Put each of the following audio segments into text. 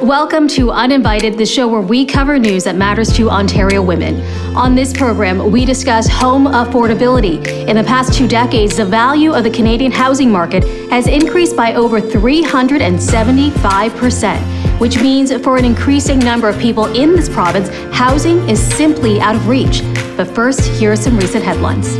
Welcome to Uninvited, the show where we cover news that matters to Ontario women. On this program, we discuss home affordability. In the past 2 decades, the value of the Canadian housing market has increased by over 375%, which means for an increasing number of people in this province, housing is simply out of reach. But first, here are some recent headlines.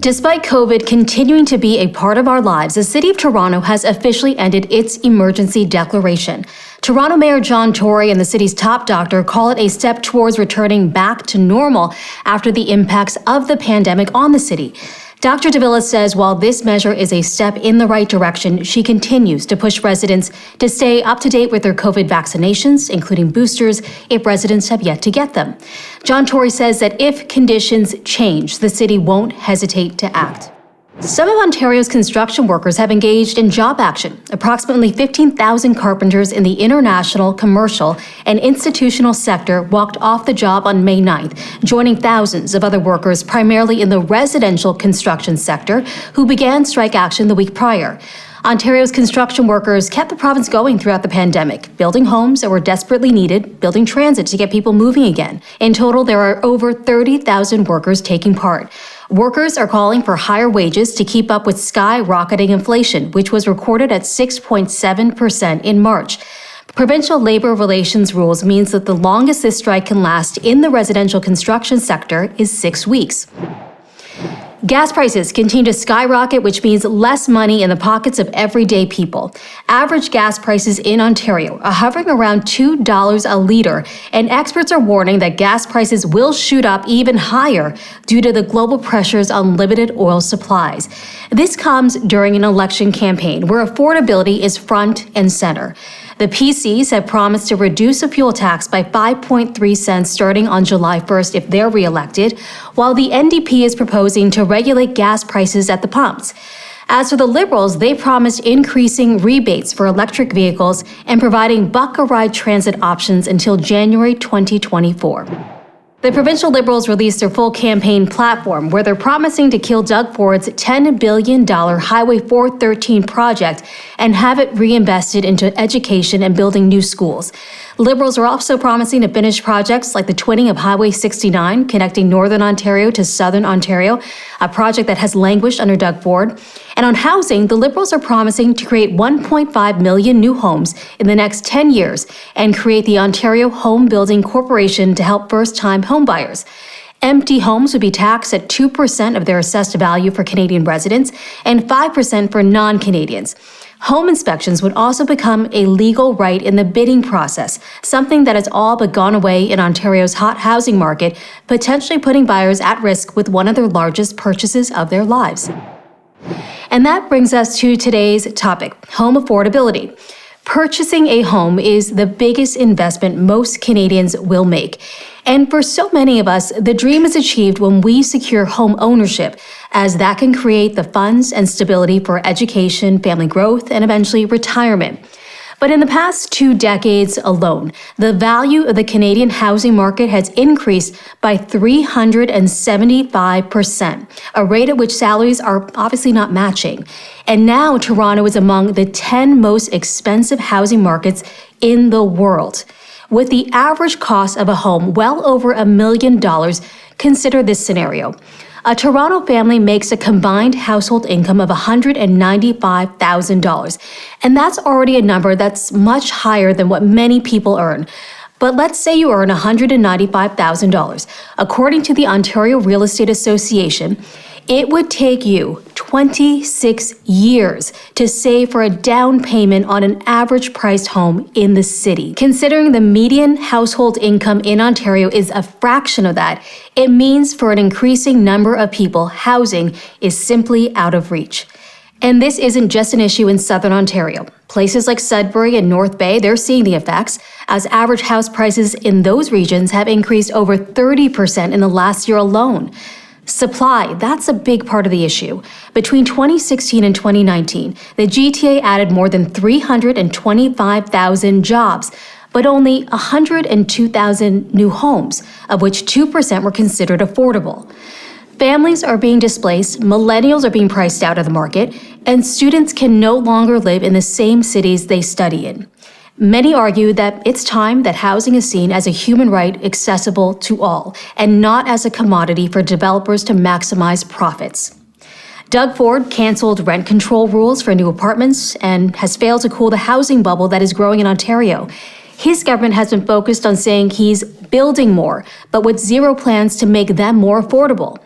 Despite COVID continuing to be a part of our lives, the City of Toronto has officially ended its emergency declaration. Toronto Mayor John Tory and the city's top doctor call it a step towards returning back to normal after the impacts of the pandemic on the city. Dr. Jamilla says while this measure is a step in the right direction, she continues to push residents to stay up to date with their COVID vaccinations, including boosters, if residents have yet to get them. John Tory says that if conditions change, the city won't hesitate to act. Some of Ontario's construction workers have engaged in job action. Approximately 15,000 carpenters in the international, commercial, and institutional sector walked off the job on May 9th, joining thousands of other workers primarily in the residential construction sector who began strike action the week prior. Ontario's construction workers kept the province going throughout the pandemic, building homes that were desperately needed, building transit to get people moving again. In total, there are over 30,000 workers taking part. Workers are calling for higher wages to keep up with skyrocketing inflation, which was recorded at 6.7% in March. Provincial labor relations rules means that the longest this strike can last in the residential construction sector is 6 weeks. Gas prices continue to skyrocket, which means less money in the pockets of everyday people. Average gas prices in Ontario are hovering around $2 a litre, and experts are warning that gas prices will shoot up even higher due to the global pressures on limited oil supplies. This comes during an election campaign where affordability is front and center. The PCs have promised to reduce the fuel tax by 5.3 cents starting on July 1st if they're re-elected, while the NDP is proposing to regulate gas prices at the pumps. As for the Liberals, they promised increasing rebates for electric vehicles and providing buck-a-ride transit options until January 2024. The Provincial Liberals released their full campaign platform where they're promising to kill Doug Ford's $10 billion Highway 413 project and have it reinvested into education and building new schools. Liberals are also promising to finish projects like the twinning of Highway 69, connecting Northern Ontario to Southern Ontario, a project that has languished under Doug Ford. And on housing, the Liberals are promising to create 1.5 million new homes in the next 10 years and create the Ontario Home Building Corporation to help first-time homebuyers. Empty homes would be taxed at 2% of their assessed value for Canadian residents and 5% for non-Canadians. Home inspections would also become a legal right in the bidding process, something that has all but gone away in Ontario's hot housing market, potentially putting buyers at risk with one of their largest purchases of their lives. And that brings us to today's topic, home affordability. Purchasing a home is the biggest investment most Canadians will make. And for so many of us, the dream is achieved when we secure home ownership, as that can create the funds and stability for education, family growth, and eventually retirement. But in the past 2 decades alone, the value of the Canadian housing market has increased by 375%, a rate at which salaries are obviously not matching. And now Toronto is among the 10 most expensive housing markets in the world. With the average cost of a home well over $1 million, consider this scenario. A Toronto family makes a combined household income of $195,000, and that's already a number that's much higher than what many people earn. But let's say you earn $195,000. According to the Ontario Real Estate Association, it would take you 26 years to save for a down payment on an average priced home in the city. Considering the median household income in Ontario is a fraction of that, it means for an increasing number of people, housing is simply out of reach. And this isn't just an issue in Southern Ontario. Places like Sudbury and North Bay, they're seeing the effects, as average house prices in those regions have increased over 30% in the last year alone. Supply, that's a big part of the issue. Between 2016 and 2019, the GTA added more than 325,000 jobs, but only 102,000 new homes, of which 2% were considered affordable. Families are being displaced, millennials are being priced out of the market, and students can no longer live in the same cities they study in. Many argue that it's time that housing is seen as a human right accessible to all, and not as a commodity for developers to maximize profits. Doug Ford canceled rent control rules for new apartments and has failed to cool the housing bubble that is growing in Ontario. His government has been focused on saying he's building more, but with zero plans to make them more affordable.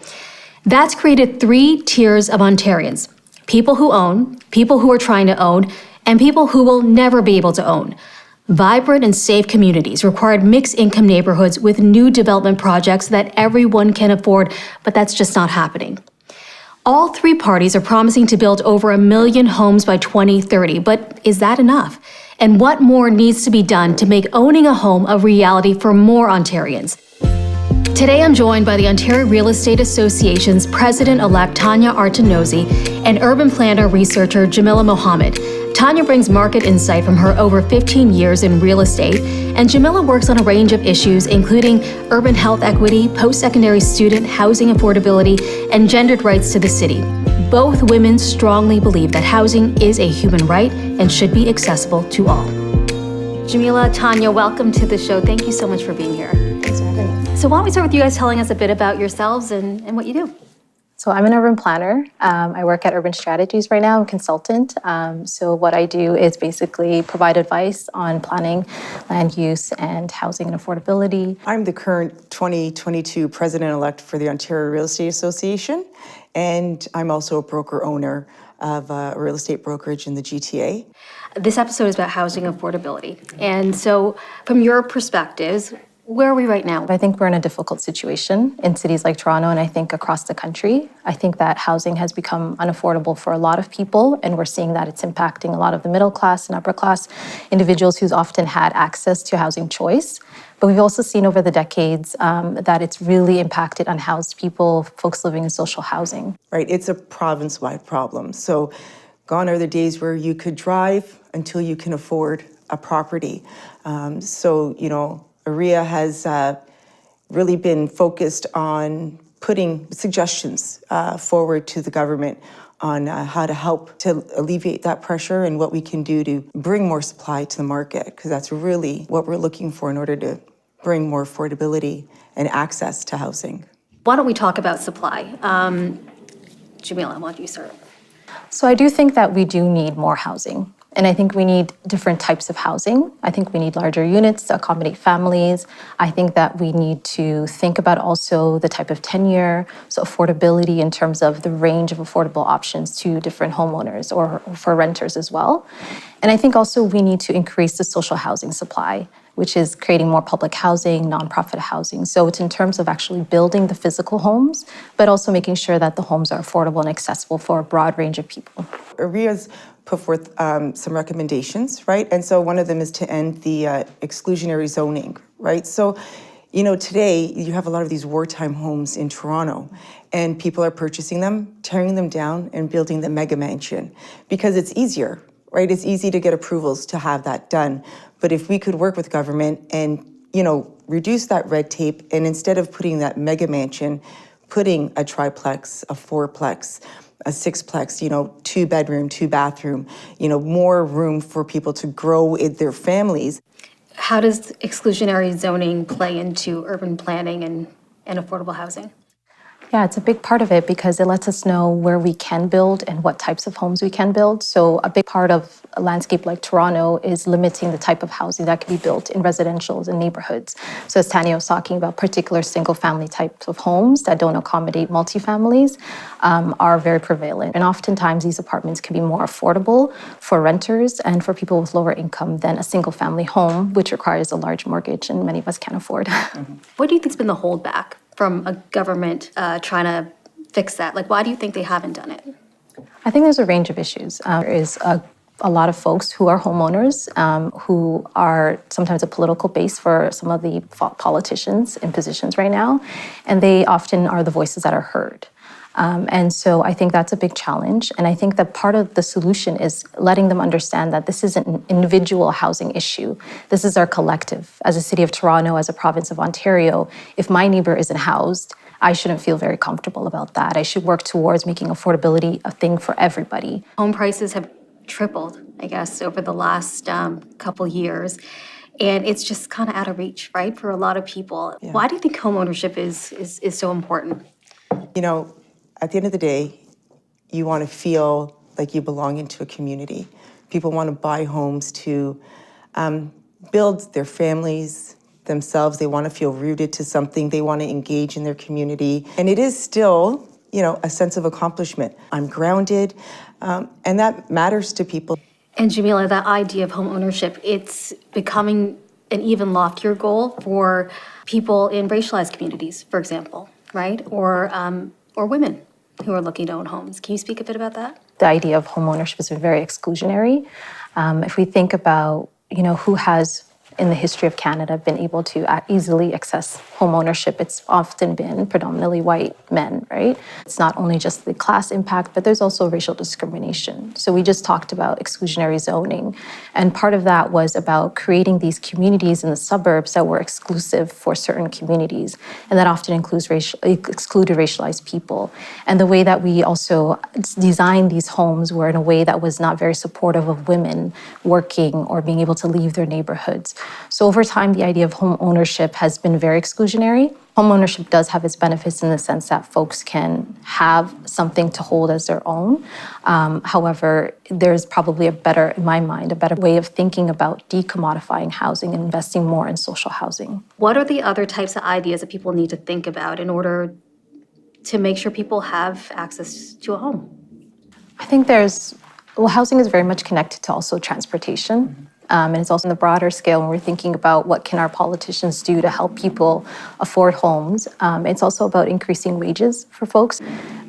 That's created 3 tiers of Ontarians: people who own, people who are trying to own, and people who will never be able to own. Vibrant and safe communities required mixed-income neighborhoods with new development projects that everyone can afford, but that's just not happening. All 3 parties are promising to build over 1 million homes by 2030, but is that enough? And what more needs to be done to make owning a home a reality for more Ontarians? Today, I'm joined by the Ontario Real Estate Association's President-elect Tania Artenosi and urban planner researcher Jamilla Mohamud. Tania brings market insight from her over 15 years in real estate, and Jamilla works on a range of issues, including urban health equity, post-secondary student housing affordability, and gendered rights to the city. Both women strongly believe that housing is a human right and should be accessible to all. Jamilla, Tania, welcome to the show. Thank you so much for being here. Thanks for having me. So why don't we start with you guys telling us a bit about yourselves and what you do? So I'm an urban planner. I work at Urban Strategies right now. I'm a consultant. So what I do is basically provide advice on planning, land use, and housing and affordability. I'm the current 2022 president-elect for the Ontario Real Estate Association, and I'm also a broker-owner of a real estate brokerage in the GTA. This episode is about housing affordability. And so from your perspectives, where are we right now? I think we're in a difficult situation in cities like Toronto, and I think across the country. I think that housing has become unaffordable for a lot of people, and we're seeing that it's impacting a lot of the middle class and upper class individuals who's often had access to housing choice. But we've also seen over the decades that it's really impacted unhoused people, folks living in social housing. Right, it's a province-wide problem. So gone are the days where you could drive until you can afford a property. OREA has really been focused on putting suggestions forward to the government on how to help to alleviate that pressure and what we can do to bring more supply to the market, because that's really what we're looking for in order to bring more affordability and access to housing. Why don't we talk about supply? Jamilla, why don't you start? So I do think that we do need more housing. And I think we need different types of housing. I think we need larger units to accommodate families. I think that we need to think about also the type of tenure, so affordability in terms of the range of affordable options to different homeowners or for renters as well. And I think also we need to increase the social housing supply, which is creating more public housing, nonprofit housing. So it's in terms of actually building the physical homes, but also making sure that the homes are affordable and accessible for a broad range of people. OREA's put forth some recommendations, right? And so one of them is to end the exclusionary zoning, right? So, today you have a lot of these wartime homes in Toronto, and people are purchasing them, tearing them down, and building the mega mansion because it's easier, right? It's easy to get approvals to have that done. But if we could work with government and, reduce that red tape, and instead of putting that mega mansion, putting a triplex, a fourplex, a sixplex, 2-bedroom, 2-bathroom, more room for people to grow in their families. How does exclusionary zoning play into urban planning and affordable housing? Yeah, it's a big part of it because it lets us know where we can build and what types of homes we can build. So a big part of a landscape like Toronto is limiting the type of housing that can be built in residentials and neighborhoods. So as Tania was talking about, particular single-family types of homes that don't accommodate multifamilies are very prevalent. And oftentimes these apartments can be more affordable for renters and for people with lower income than a single-family home, which requires a large mortgage and many of us can't afford. Mm-hmm. What do you think's been the holdback from a government trying to fix that? Why do you think they haven't done it? I think there's a range of issues. There is a a lot of folks who are homeowners, who are sometimes a political base for some of the politicians in positions right now, and they often are the voices that are heard. And so I think that's a big challenge. And I think that part of the solution is letting them understand that this isn't an individual housing issue. This is our collective. As a city of Toronto, as a province of Ontario, if my neighbor isn't housed, I shouldn't feel very comfortable about that. I should work towards making affordability a thing for everybody. Home prices have tripled, I guess, over the last couple years. And it's just kind of out of reach, right, for a lot of people. Yeah. Why do you think homeownership is so important? You know, at the end of the day, you want to feel like you belong into a community. People want to buy homes to build their families, themselves. They want to feel rooted to something. They want to engage in their community. And it is still, you know, a sense of accomplishment. I'm grounded, and that matters to people. And Jamilla, that idea of home ownership, it's becoming an even loftier goal for people in racialized communities, for example, right? Or women who are looking to own homes. Can you speak a bit about that? The idea of home ownership has been very exclusionary. If we think about, you know, who has in the history of Canada been able to easily access home ownership, it's often been predominantly white men, right? It's not only just the class impact, but there's also racial discrimination. So we just talked about exclusionary zoning. And part of that was about creating these communities in the suburbs that were exclusive for certain communities. And that often excluded racialized people. And the way that we also designed these homes were in a way that was not very supportive of women working or being able to leave their neighborhoods. So over time, the idea of home ownership has been very exclusionary. Home ownership does have its benefits in the sense that folks can have something to hold as their own. However, there's probably in my mind, a better way of thinking about decommodifying housing and investing more in social housing. What are the other types of ideas that people need to think about in order to make sure people have access to a home? I think housing is very much connected to also transportation. And it's also in the broader scale when we're thinking about what can our politicians do to help people afford homes. It's also about increasing wages for folks.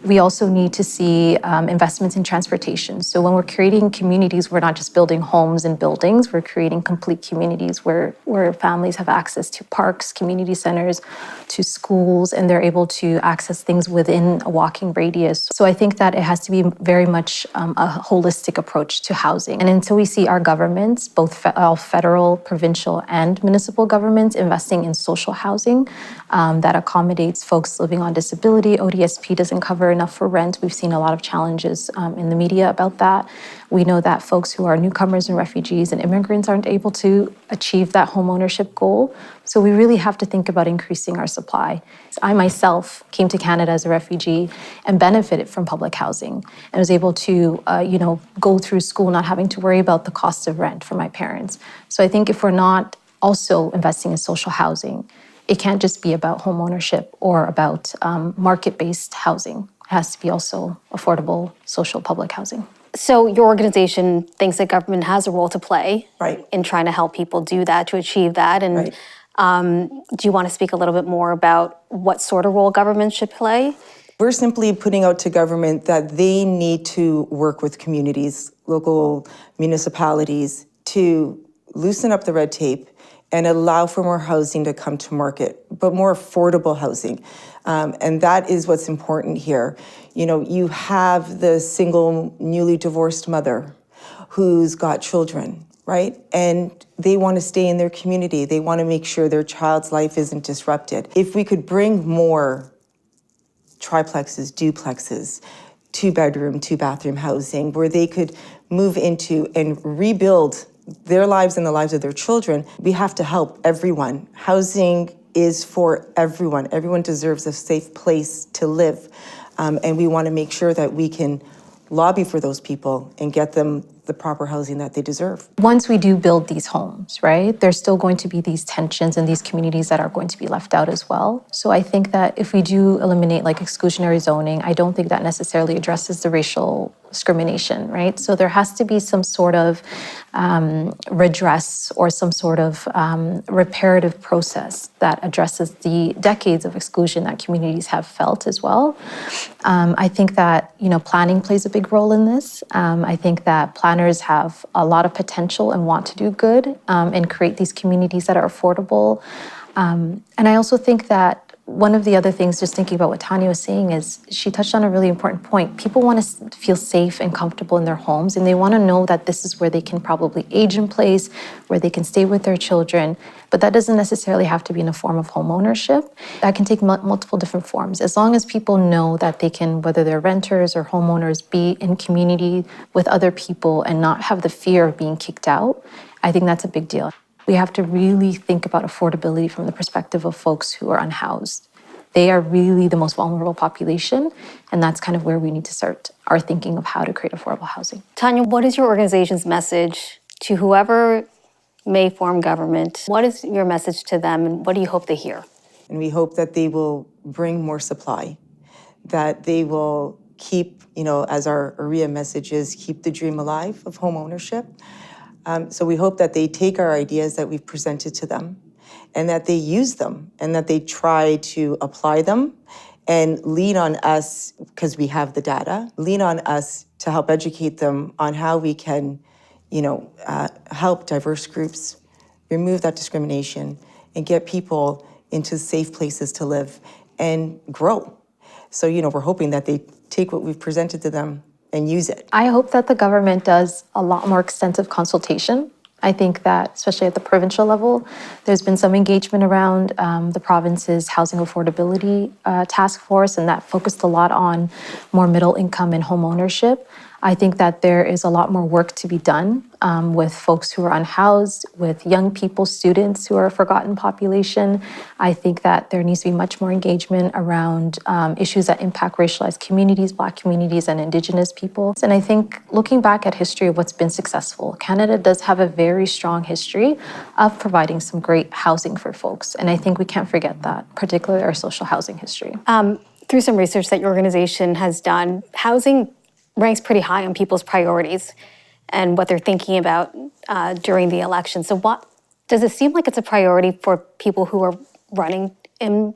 We also need to see investments in transportation. So when we're creating communities, we're not just building homes and buildings, we're creating complete communities where families have access to parks, community centers, to schools, and they're able to access things within a walking radius. So I think that it has to be very much a holistic approach to housing. And until we see our governments, both all federal, provincial, and municipal governments investing in social housing that accommodates folks living on disability. ODSP doesn't cover enough for rent. We've seen a lot of challenges in the media about that. We know that folks who are newcomers and refugees and immigrants aren't able to achieve that home ownership goal. So we really have to think about increasing our supply. I myself came to Canada as a refugee and benefited from public housing and was able to, go through school not having to worry about the cost of rent for my parents. So I think if we're not also investing in social housing, it can't just be about home ownership or about market-based housing. It has to be also affordable social public housing. So your organization thinks that government has a role to play in trying to help people do that, to achieve that. And do you want to speak a little bit more about what sort of role government should play? We're simply putting out to government that they need to work with communities, local municipalities, to loosen up the red tape and allow for more housing to come to market, but more affordable housing. And that is what's important here. You know, you have the single, newly divorced mother who's got children, right? And they want to stay in their community. They want to make sure their child's life isn't disrupted. If we could bring more triplexes, duplexes, 2-bedroom, 2-bathroom housing where they could move into and rebuild their lives and the lives of their children, we have to help everyone. Housing is for everyone. Everyone deserves a safe place to live. And we want to make sure that we can lobby for those people and get them the proper housing that they deserve. Once we do build these homes, right, there's still going to be these tensions in these communities that are going to be left out as well. So I think that if we do eliminate like exclusionary zoning, I don't think that necessarily addresses the racial discrimination, right? So there has to be some sort of redress or some sort of reparative process that addresses the decades of exclusion that communities have felt as well. I think that, planning plays a big role in this. I think that planners have a lot of potential and want to do good and create these communities that are affordable. And I also think that one of the other things, just thinking about what Tania was saying, is she touched on a really important point. People want to feel safe and comfortable in their homes, and they want to know that this is where they can probably age in place, where they can stay with their children. But that doesn't necessarily have to be in a form of home ownership. That can take multiple different forms. As long as people know that they can, whether they're renters or homeowners, be in community with other people and not have the fear of being kicked out, I think that's a big deal. We have to really think about affordability from the perspective of folks who are unhoused. They are really the most vulnerable population, and that's kind of where we need to start our thinking of how to create affordable housing. Tania, what is your organization's message to whoever may form government? What is your message to them, and what do you hope they hear? And we hope that they will bring more supply, that they will keep, as our OREA message is, keep the dream alive of home ownership. So we hope that they take our ideas that we've presented to them and that they use them and that they try to apply them and lean on us, because we have the data, lean on us to help educate them on how we can, help diverse groups, remove that discrimination, and get people into safe places to live and grow. So, we're hoping that they take what we've presented to them and use it. I hope that the government does a lot more extensive consultation. I think that, especially at the provincial level, there's been some engagement around the province's housing affordability task force, and that focused a lot on more middle income and home ownership. I think that there is a lot more work to be done with folks who are unhoused, with young people, students who are a forgotten population. I think that there needs to be much more engagement around issues that impact racialized communities, Black communities, and Indigenous people. And I think looking back at history of what's been successful, Canada does have a very strong history of providing some great housing for folks. And I think we can't forget that, particularly our social housing history. Through some research that your organization has done, housing ranks pretty high on people's priorities and what they're thinking about during the election. So does it seem like it's a priority for people who are running in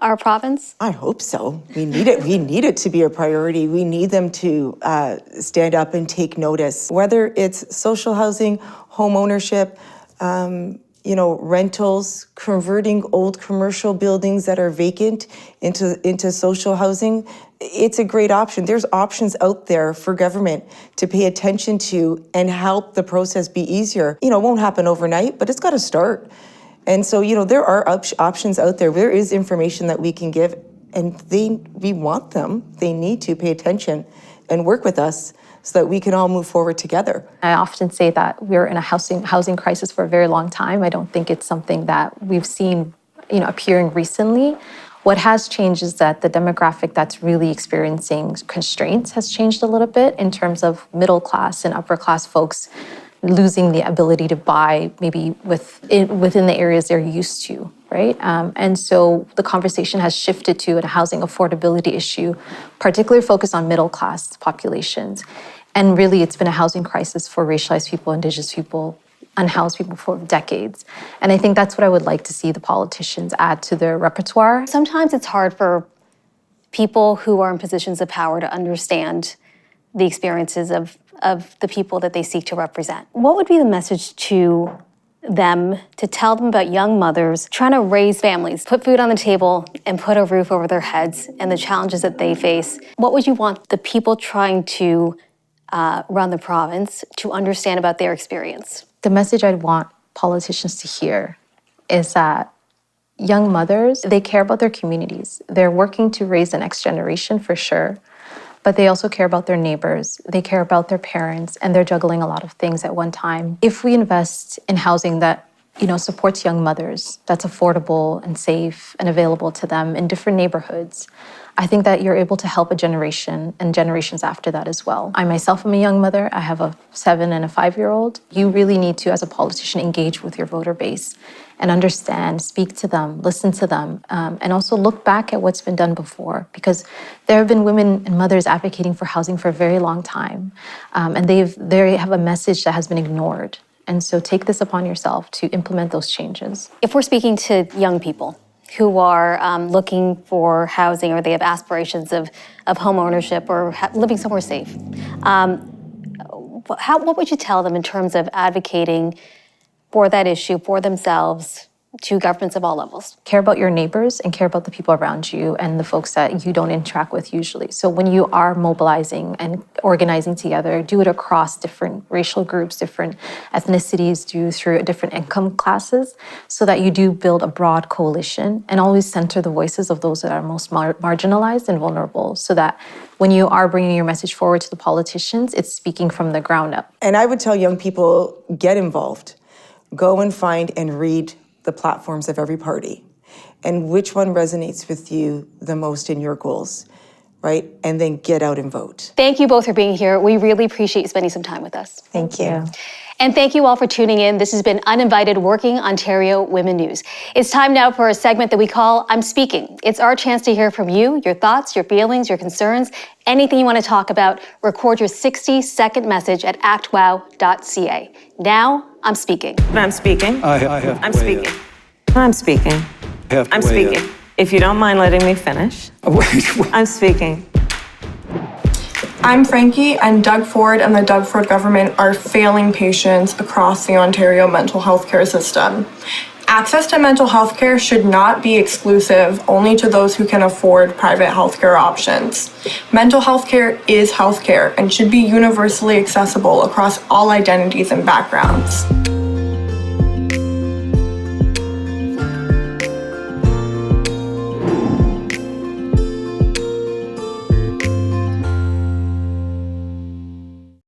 our province? I hope so. We need it. We need it to be a priority. We need them to stand up and take notice. Whether it's social housing, home ownership, rentals, converting old commercial buildings that are vacant into social housing, it's a great option. There's options out there for government to pay attention to and help the process be easier. It won't happen overnight, but it's got to start. And so, there are options out there. There is information that we can give, and we want them. They need to pay attention and work with us so that we can all move forward together. I often say that we're in a housing crisis for a very long time. I don't think it's something that we've seen, appearing recently. What has changed is that the demographic that's really experiencing constraints has changed a little bit in terms of middle class and upper class folks losing the ability to buy maybe within the areas they're used to, right? And so the conversation has shifted to a housing affordability issue, particularly focused on middle class populations. And really, it's been a housing crisis for racialized people, Indigenous people, unhoused people for decades. And I think that's what I would like to see the politicians add to their repertoire. Sometimes it's hard for people who are in positions of power to understand the experiences of the people that they seek to represent. What would be the message to them to tell them about young mothers trying to raise families, put food on the table, and put a roof over their heads and the challenges that they face? What would you want the people trying to run the province to understand about their experience? The message I'd want politicians to hear is that young mothers, they care about their communities. They're working to raise the next generation for sure, but they also care about their neighbors. They care about their parents, and they're juggling a lot of things at one time. If we invest in housing that supports young mothers, that's affordable and safe and available to them in different neighborhoods, I think that you're able to help a generation and generations after that as well. I myself am a young mother. I have a 7 and a 5-year-old. You really need to, as a politician, engage with your voter base and understand, speak to them, listen to them, and also look back at what's been done before, because there have been women and mothers advocating for housing for a very long time, and they have a message that has been ignored. And so take this upon yourself to implement those changes. If we're speaking to young people who are looking for housing, or they have aspirations of home ownership or living somewhere safe, what would you tell them in terms of advocating for that issue, for themselves, to governments of all levels? Care about your neighbors and care about the people around you and the folks that you don't interact with usually. So when you are mobilizing and organizing together, do it across different racial groups, different ethnicities, through different income classes, so that you do build a broad coalition, and always center the voices of those that are most marginalized and vulnerable, so that when you are bringing your message forward to the politicians, it's speaking from the ground up. And I would tell young people, get involved. Go and find and read the platforms of every party, and which one resonates with you the most in your goals, right? And then get out and vote. Thank you both for being here. We really appreciate you spending some time with us. Thank you. And thank you all for tuning in. This has been Uninvited Working Ontario Women News. It's time now for a segment that we call I'm Speaking. It's our chance to hear from you, your thoughts, your feelings, your concerns, anything you want to talk about. Record your 60-second message at actwow.ca. Now, I'm speaking. I'm speaking. I have to I'm weigh speaking. in. I'm speaking. I have to I'm weigh in. speaking. If you don't mind letting me finish. Wait. I'm speaking. I'm Frankie, and Doug Ford and the Doug Ford government are failing patients across the Ontario mental health care system. Access to mental health care should not be exclusive only to those who can afford private health care options. Mental health care is health care and should be universally accessible across all identities and backgrounds.